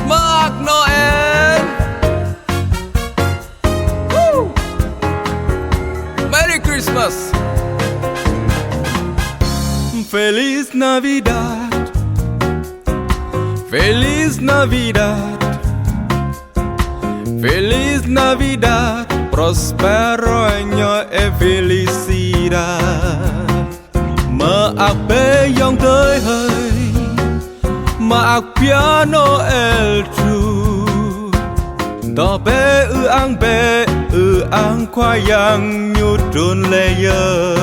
Mark Noel. Woo! Merry Christmas. Feliz Navidad, Feliz Navidad, Feliz Navidad, prospero año e felicidad. Mơ ạc bê dòng tới hơi, mơ ạc piano el tru, tỏ bê ư ang khoa yang nhu trôn lê yơ.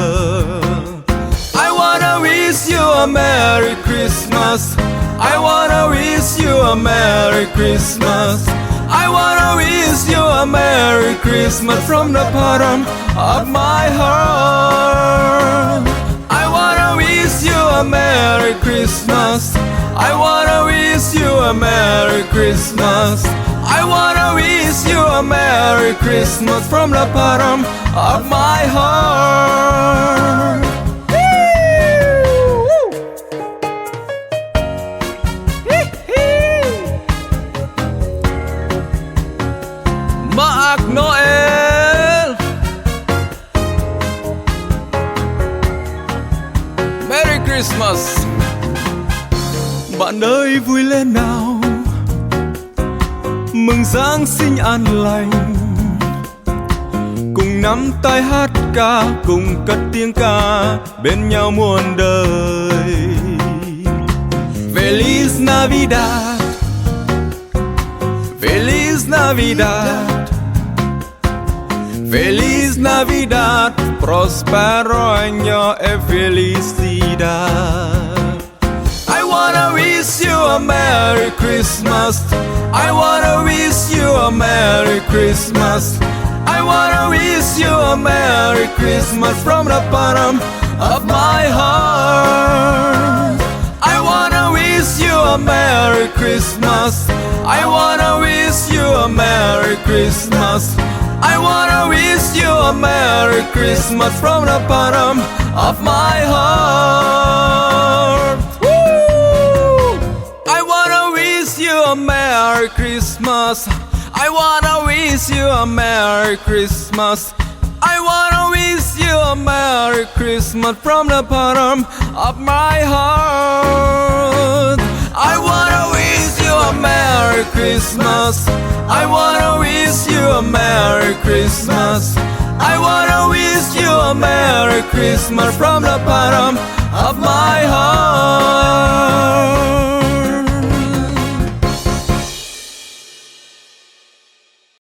I wanna wish you a Merry Christmas. I wanna wish you a Merry Christmas. I wanna wish you a Merry Christmas from the bottom of my heart. I wanna wish you a Merry Christmas. I wanna wish you a Merry Christmas. I wanna wish you a Merry Christmas from the bottom of my heart. Mark Noel. Merry Christmas. Bạn ơi vui lên nào, mừng Giáng sinh an lành, cùng nắm tay hát ca, cùng cất tiếng ca bên nhau muôn đời. Feliz Navidad, Feliz Navidad, Feliz Navidad, prospero año e felicidad. I wanna wish you a Merry Christmas. I wanna wish you a Merry Christmas. I wanna wish you a Merry Christmas from the bottom of my heart. I wanna wish you a Merry Christmas. I wanna wish you a Merry Christmas. I wanna wish you a Merry Christmas from the bottom of my heart. Woo! I wanna wish you a Merry Christmas. I wanna wish you a Merry Christmas. I wanna wish you a Merry Christmas from the bottom of my heart. I wanna wish you a Merry Christmas. I wanna wish you a Merry Christmas. I wanna wish you a Merry Christmas from the bottom